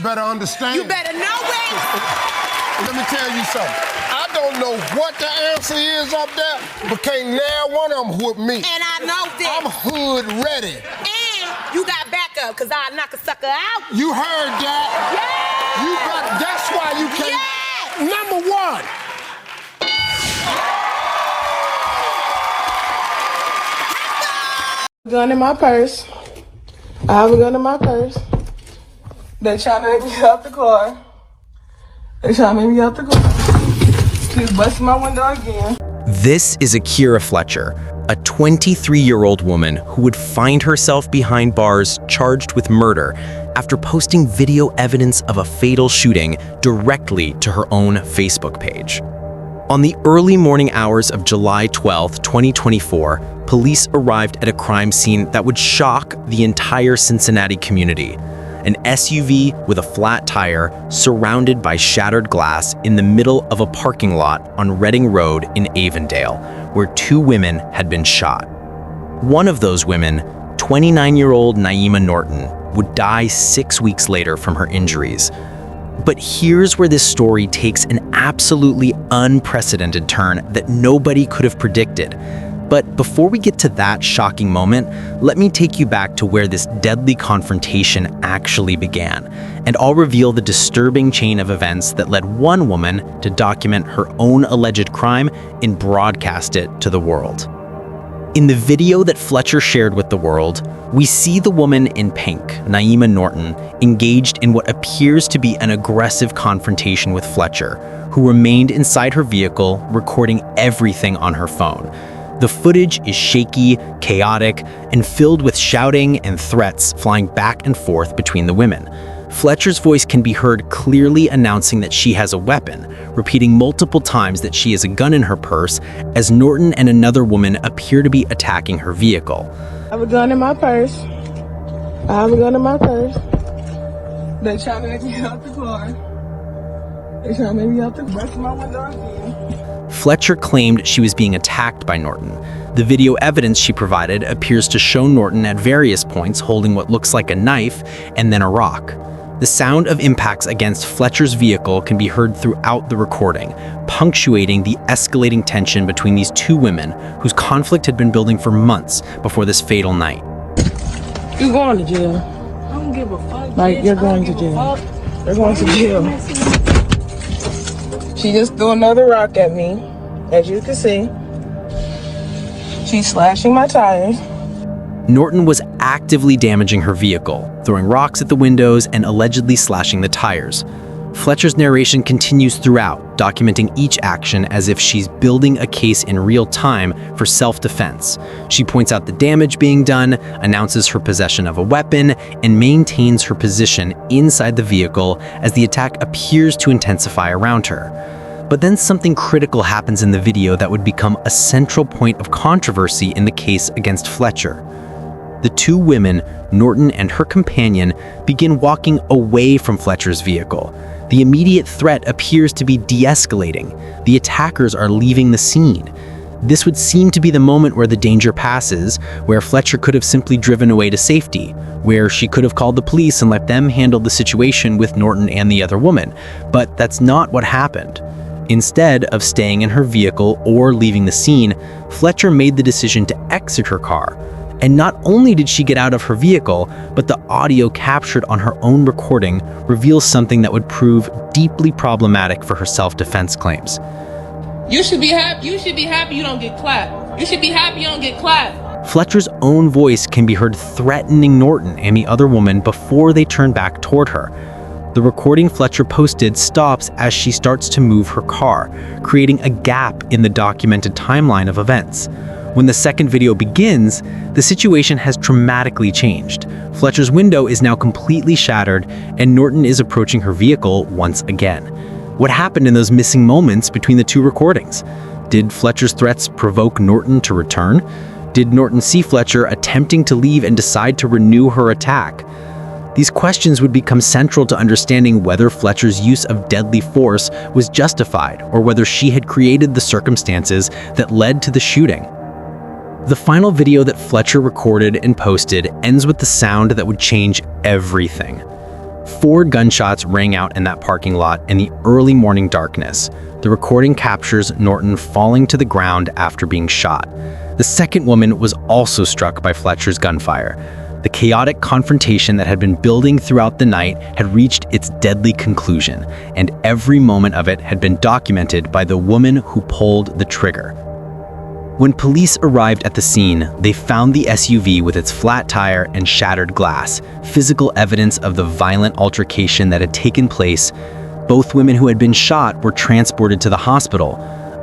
better understand. You better know it. Let me tell you something. I don't know what the answer is up there, but can't now one of them whoop me. And I know this. I'm hood ready. And you got backup, because I'll knock a sucker out. You heard that? Yeah! You got, that's why you can't. Yes! Number one. Gun in my purse. I have a gun in my purse. They trying to make me get out the car. She's busting my window again. This is Akira Fletcher, a 23-year-old woman who would find herself behind bars charged with murder after posting video evidence of a fatal shooting directly to her own Facebook page. On the early morning hours of July 12, 2024, police arrived at a crime scene that would shock the entire Cincinnati community. An SUV with a flat tire surrounded by shattered glass in the middle of a parking lot on Reading Road in Avondale, where two women had been shot. One of those women, 29-year-old Naima Norton, would die 6 weeks later from her injuries. But here's where this story takes an absolutely unprecedented turn that nobody could have predicted. But before we get to that shocking moment, let me take you back to where this deadly confrontation actually began, and I'll reveal the disturbing chain of events that led one woman to document her own alleged crime and broadcast it to the world. In the video that Fletcher shared with the world, we see the woman in pink, Naima Norton, engaged in what appears to be an aggressive confrontation with Fletcher, who remained inside her vehicle, recording everything on her phone. The footage is shaky, chaotic, and filled with shouting and threats flying back and forth between the women. Fletcher's voice can be heard clearly announcing that she has a weapon, repeating multiple times that she has a gun in her purse as Norton and another woman appear to be attacking her vehicle. I have a gun in my purse. They trying to make me get out the car. Busting my window again. Fletcher claimed she was being attacked by Norton. The video evidence she provided appears to show Norton at various points holding what looks like a knife and then a rock. The sound of impacts against Fletcher's vehicle can be heard throughout the recording, punctuating the escalating tension between these two women whose conflict had been building for months before this fatal night. You're going to jail. I don't give a fuck. Like, you're going to jail. You're going to jail. She just threw another rock at me, as you can see. She's slashing my tires. Norton was actively damaging her vehicle, throwing rocks at the windows and allegedly slashing the tires. Fletcher's narration continues throughout, documenting each action as if she's building a case in real time for self-defense. She points out the damage being done, announces her possession of a weapon, and maintains her position inside the vehicle as the attack appears to intensify around her. But then something critical happens in the video that would become a central point of controversy in the case against Fletcher. The two women, Norton and her companion, begin walking away from Fletcher's vehicle. The immediate threat appears to be de-escalating. The attackers are leaving the scene. This would seem to be the moment where the danger passes, where Fletcher could have simply driven away to safety, where she could have called the police and let them handle the situation with Norton and the other woman. But that's not what happened. Instead of staying in her vehicle or leaving the scene, Fletcher made the decision to exit her car. And not only did she get out of her vehicle, but the audio captured on her own recording reveals something that would prove deeply problematic for her self-defense claims. You should be happy. You should be happy you don't get clapped. You should be happy you don't get clapped. Fletcher's own voice can be heard threatening Norton and the other woman before they turn back toward her. The recording Fletcher posted stops as she starts to move her car, creating a gap in the documented timeline of events. When the second video begins, the situation has dramatically changed. Fletcher's window is now completely shattered, and Norton is approaching her vehicle once again. What happened in those missing moments between the two recordings? Did Fletcher's threats provoke Norton to return? Did Norton see Fletcher attempting to leave and decide to renew her attack? These questions would become central to understanding whether Fletcher's use of deadly force was justified or whether she had created the circumstances that led to the shooting. The final video that Fletcher recorded and posted ends with the sound that would change everything. 4 gunshots rang out in that parking lot in the early morning darkness. The recording captures Norton falling to the ground after being shot. The second woman was also struck by Fletcher's gunfire. The chaotic confrontation that had been building throughout the night had reached its deadly conclusion, and every moment of it had been documented by the woman who pulled the trigger. When police arrived at the scene, they found the SUV with its flat tire and shattered glass, physical evidence of the violent altercation that had taken place. Both women who had been shot were transported to the hospital.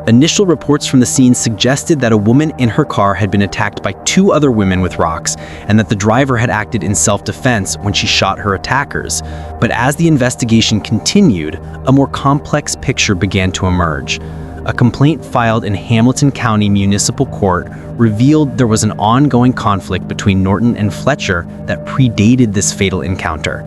Initial reports from the scene suggested that a woman in her car had been attacked by 2 other women with rocks, and that the driver had acted in self-defense when she shot her attackers. But as the investigation continued, a more complex picture began to emerge. A complaint filed in Hamilton County Municipal Court revealed there was an ongoing conflict between Norton and Fletcher that predated this fatal encounter.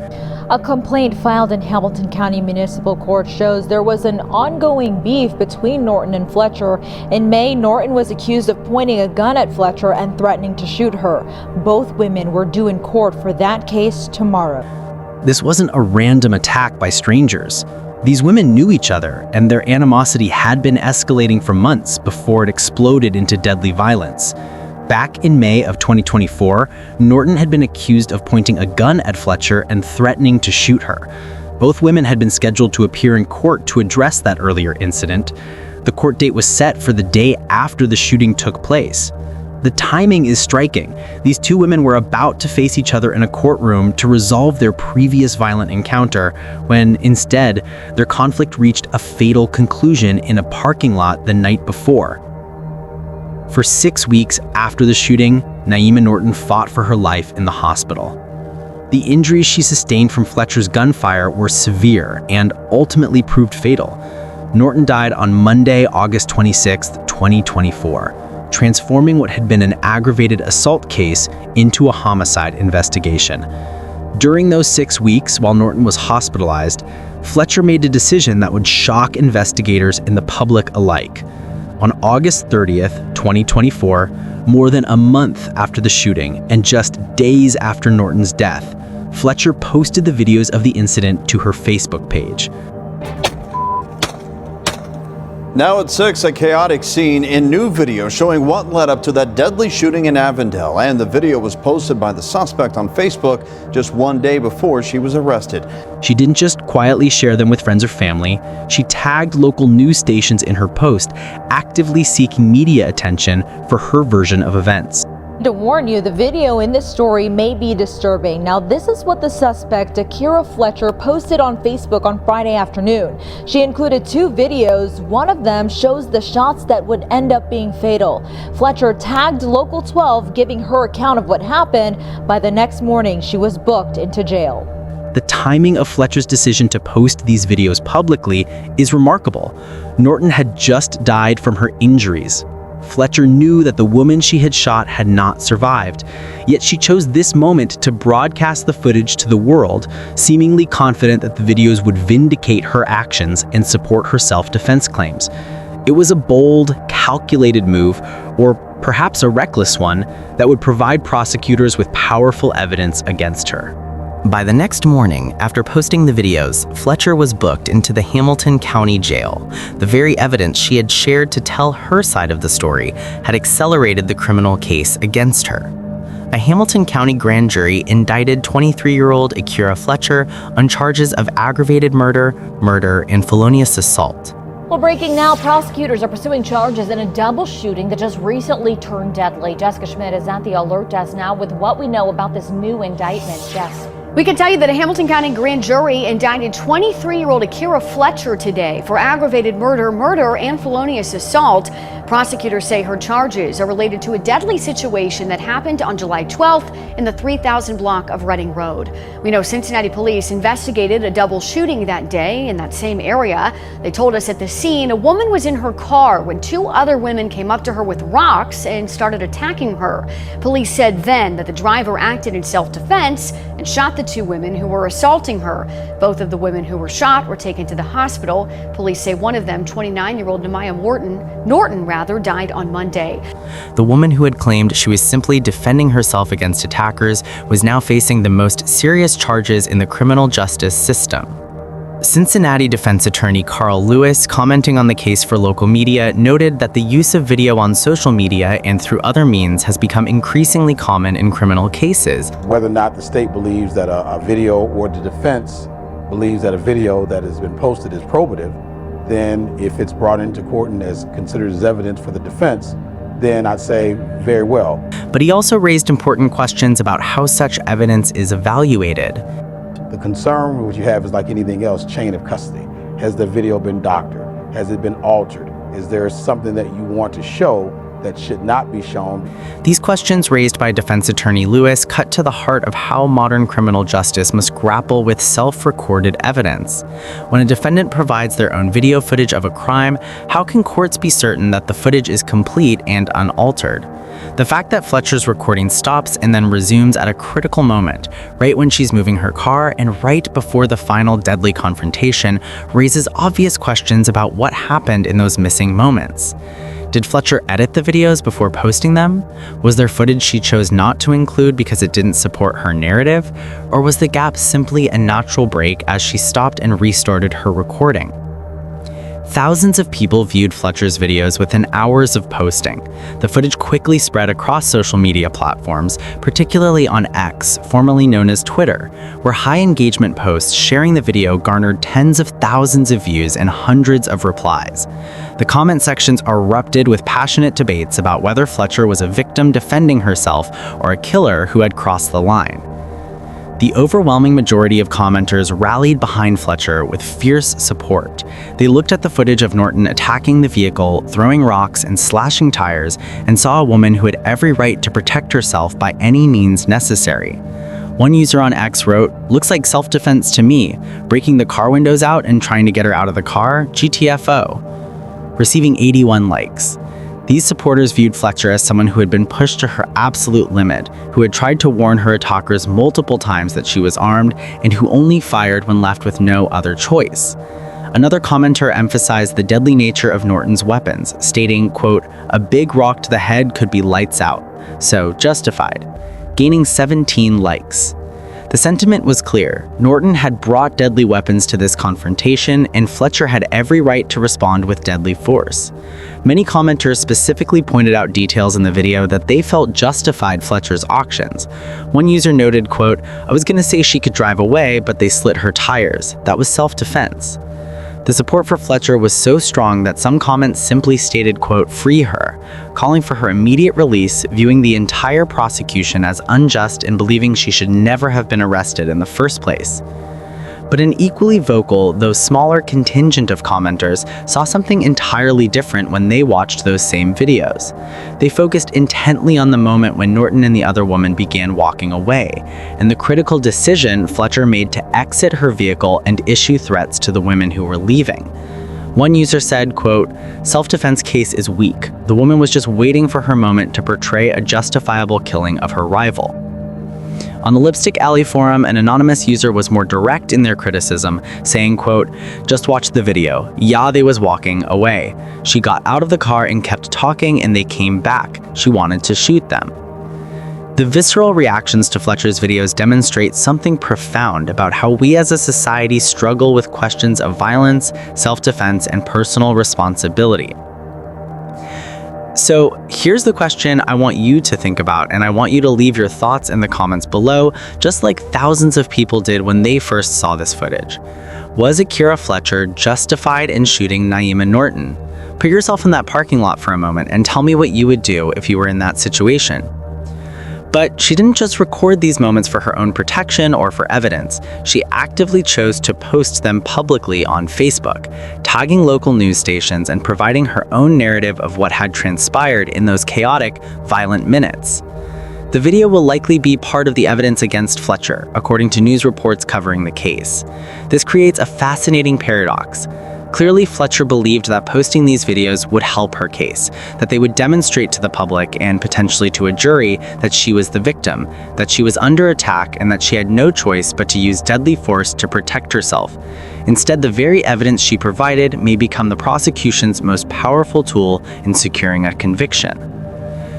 A complaint filed in Hamilton County Municipal Court shows there was an ongoing beef between Norton and Fletcher. In May, Norton was accused of pointing a gun at Fletcher and threatening to shoot her. Both women were due in court for that case tomorrow. This wasn't a random attack by strangers. These women knew each other, and their animosity had been escalating for months before it exploded into deadly violence. Back in May of 2024, Norton had been accused of pointing a gun at Fletcher and threatening to shoot her. Both women had been scheduled to appear in court to address that earlier incident. The court date was set for the day after the shooting took place. The timing is striking. These 2 women were about to face each other in a courtroom to resolve their previous violent encounter, when instead, their conflict reached a fatal conclusion in a parking lot the night before. For 6 weeks after the shooting, Naima Norton fought for her life in the hospital. The injuries she sustained from Fletcher's gunfire were severe and ultimately proved fatal. Norton died on Monday, August 26, 2024. Transforming what had been an aggravated assault case into a homicide investigation. During those 6 weeks, while Norton was hospitalized, Fletcher made a decision that would shock investigators and the public alike. On August 30th, 2024, more than a month after the shooting and just days after Norton's death, Fletcher posted the videos of the incident to her Facebook page. Now at 6, a chaotic scene in new video showing what led up to that deadly shooting in Avondale. And the video was posted by the suspect on Facebook just 1 day before she was arrested. She didn't just quietly share them with friends or family. She tagged local news stations in her post, actively seeking media attention for her version of events. To warn you, the video in this story may be disturbing. Now, this is what the suspect, Akira Fletcher, posted on Facebook on Friday afternoon. She included 2 videos. One of them shows the shots that would end up being fatal. Fletcher tagged Local 12, giving her account of what happened. By the next morning, she was booked into jail. The timing of Fletcher's decision to post these videos publicly is remarkable. Norton had just died from her injuries. Fletcher knew that the woman she had shot had not survived, yet she chose this moment to broadcast the footage to the world, seemingly confident that the videos would vindicate her actions and support her self-defense claims. It was a bold, calculated move, or perhaps a reckless one, that would provide prosecutors with powerful evidence against her. By the next morning, after posting the videos, Fletcher was booked into the Hamilton County Jail. The very evidence she had shared to tell her side of the story had accelerated the criminal case against her. A Hamilton County grand jury indicted 23-year-old Akira Fletcher on charges of aggravated murder, and felonious assault. Well, breaking now, prosecutors are pursuing charges in a double shooting that just recently turned deadly. Jessica Schmidt is at the alert desk now with what we know about this new indictment. Jess. We can tell you that a Hamilton County grand jury indicted 23-year-old Akira Fletcher today for aggravated murder, and felonious assault. Prosecutors say her charges are related to a deadly situation that happened on July 12th in the 3000 block of Reading Road. We know Cincinnati police investigated a double shooting that day in that same area. They told us at the scene a woman was in her car when 2 other women came up to her with rocks and started attacking her. Police said then that the driver acted in self-defense and shot the 2 women who were assaulting her. Both of the women who were shot were taken to the hospital. Police say one of them, 29-year-old Naima Norton, died on Monday. The woman who had claimed she was simply defending herself against attackers was now facing the most serious charges in the criminal justice system. Cincinnati defense attorney Carl Lewis, commenting on the case for local media, noted that the use of video on social media and through other means has become increasingly common in criminal cases. Whether or not the state believes that a video, or the defense believes that a video that has been posted is probative, then if it's brought into court and is considered as evidence for the defense, then I'd say very well. But he also raised important questions about how such evidence is evaluated. The concern which you have is like anything else, chain of custody. Has the video been doctored? Has it been altered? Is there something that you want to show that should not be shown? These questions raised by defense attorney Lewis cut to the heart of how modern criminal justice must grapple with self-recorded evidence. When a defendant provides their own video footage of a crime, how can courts be certain that the footage is complete and unaltered? The fact that Fletcher's recording stops and then resumes at a critical moment, right when she's moving her car and right before the final deadly confrontation, raises obvious questions about what happened in those missing moments. Did Fletcher edit the videos before posting them? Was there footage she chose not to include because it didn't support her narrative? Or was the gap simply a natural break as she stopped and restarted her recording? Thousands of people viewed Fletcher's videos within hours of posting. The footage quickly spread across social media platforms, particularly on X, formerly known as Twitter, where high engagement posts sharing the video garnered tens of thousands of views and hundreds of replies. The comment sections erupted with passionate debates about whether Fletcher was a victim defending herself or a killer who had crossed the line. The overwhelming majority of commenters rallied behind Fletcher with fierce support. They looked at the footage of Norton attacking the vehicle, throwing rocks and slashing tires, and saw a woman who had every right to protect herself by any means necessary. One user on X wrote, "Looks like self-defense to me. Breaking the car windows out and trying to get her out of the car? GTFO." Receiving 81 likes. These supporters viewed Fletcher as someone who had been pushed to her absolute limit, who had tried to warn her attackers multiple times that she was armed, and who only fired when left with no other choice. Another commenter emphasized the deadly nature of Norton's weapons, stating, quote, "A big rock to the head could be lights out, so justified," gaining 17 likes. The sentiment was clear. Norton had brought deadly weapons to this confrontation, and Fletcher had every right to respond with deadly force. Many commenters specifically pointed out details in the video that they felt justified Fletcher's actions. One user noted, quote, "I was gonna say she could drive away, but they slit her tires. That was self-defense." The support for Fletcher was so strong that some comments simply stated, quote, "Free her," calling for her immediate release, viewing the entire prosecution as unjust and believing she should never have been arrested in the first place. But an equally vocal, though smaller contingent of commenters saw something entirely different when they watched those same videos. They focused intently on the moment when Norton and the other woman began walking away, and the critical decision Fletcher made to exit her vehicle and issue threats to the women who were leaving. One user said, quote, "Self-defense case is weak. The woman was just waiting for her moment to portray a justifiable killing of her rival." On the Lipstick Alley forum, an anonymous user was more direct in their criticism, saying, quote, "Just watch the video. Yeah, they was walking away. She got out of the car and kept talking and they came back. She wanted to shoot them." The visceral reactions to Fletcher's videos demonstrate something profound about how we as a society struggle with questions of violence, self-defense, and personal responsibility. So here's the question I want you to think about, and I want you to leave your thoughts in the comments below, just like thousands of people did when they first saw this footage. Was Akira Fletcher justified in shooting Naima Norton? Put yourself in that parking lot for a moment and tell me what you would do if you were in that situation. But she didn't just record these moments for her own protection or for evidence. She actively chose to post them publicly on Facebook, tagging local news stations and providing her own narrative of what had transpired in those chaotic, violent minutes. The video will likely be part of the evidence against Fletcher, according to news reports covering the case. This creates a fascinating paradox. Clearly, Fletcher believed that posting these videos would help her case, that they would demonstrate to the public and potentially to a jury that she was the victim, that she was under attack, and that she had no choice but to use deadly force to protect herself. Instead, the very evidence she provided may become the prosecution's most powerful tool in securing a conviction.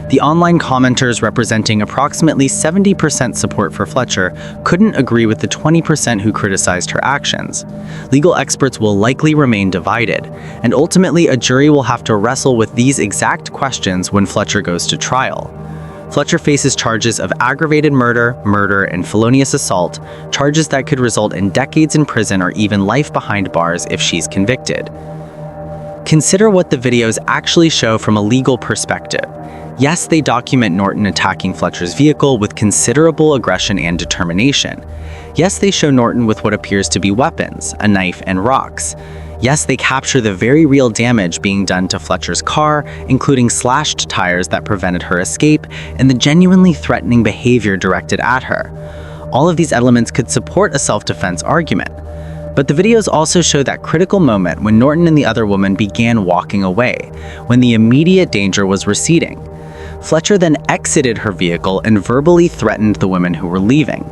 The online commenters, representing approximately 70% support for Fletcher, couldn't agree with the 20% who criticized her actions. Legal experts will likely remain divided, and ultimately a jury will have to wrestle with these exact questions when Fletcher goes to trial. Fletcher faces charges of aggravated murder, and felonious assault, charges that could result in decades in prison or even life behind bars if she's convicted. Consider what the videos actually show from a legal perspective. Yes, they document Norton attacking Fletcher's vehicle with considerable aggression and determination. Yes, they show Norton with what appears to be weapons, a knife and rocks. Yes, they capture the very real damage being done to Fletcher's car, including slashed tires that prevented her escape and the genuinely threatening behavior directed at her. All of these elements could support a self-defense argument. But the videos also show that critical moment when Norton and the other woman began walking away, when the immediate danger was receding. Fletcher then exited her vehicle and verbally threatened the women who were leaving.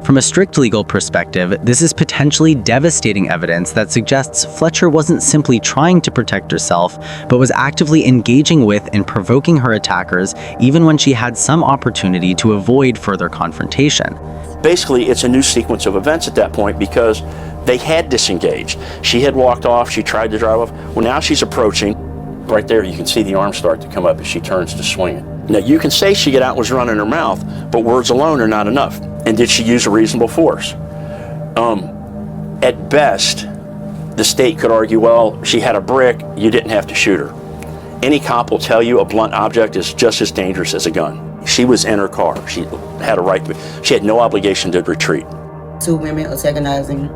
From a strict legal perspective, this is potentially devastating evidence that suggests Fletcher wasn't simply trying to protect herself, but was actively engaging with and provoking her attackers even when she had some opportunity to avoid further confrontation. Basically, it's a new sequence of events at that point because they had disengaged. She had walked off, she tried to drive off. Well, now she's approaching. Right there, you can see the arms start to come up as she turns to swing it. Now, you can say she got out and was running her mouth, but words alone are not enough. And did she use a reasonable force? At best, the state could argue, well, she had a brick, you didn't have to shoot her. Any cop will tell you a blunt object is just as dangerous as a gun. She was in her car. She had a right to, she had no obligation to retreat. Two women antagonizing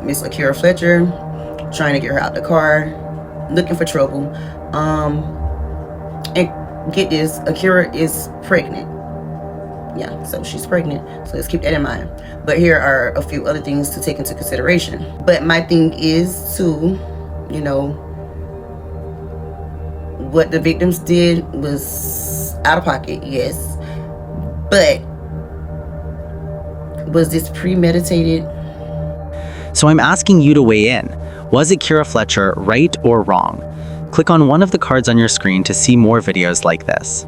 Miss Akira Fletcher, trying to get her out the car, looking for trouble. And get this, Akira is pregnant. Yeah, so she's pregnant. So let's keep that in mind. But here are a few other things to take into consideration. But my thing is to, you know, what the victims did was out of pocket, yes. But was this premeditated? So I'm asking you to weigh in. Was Akira Fletcher right or wrong? Click on one of the cards on your screen to see more videos like this.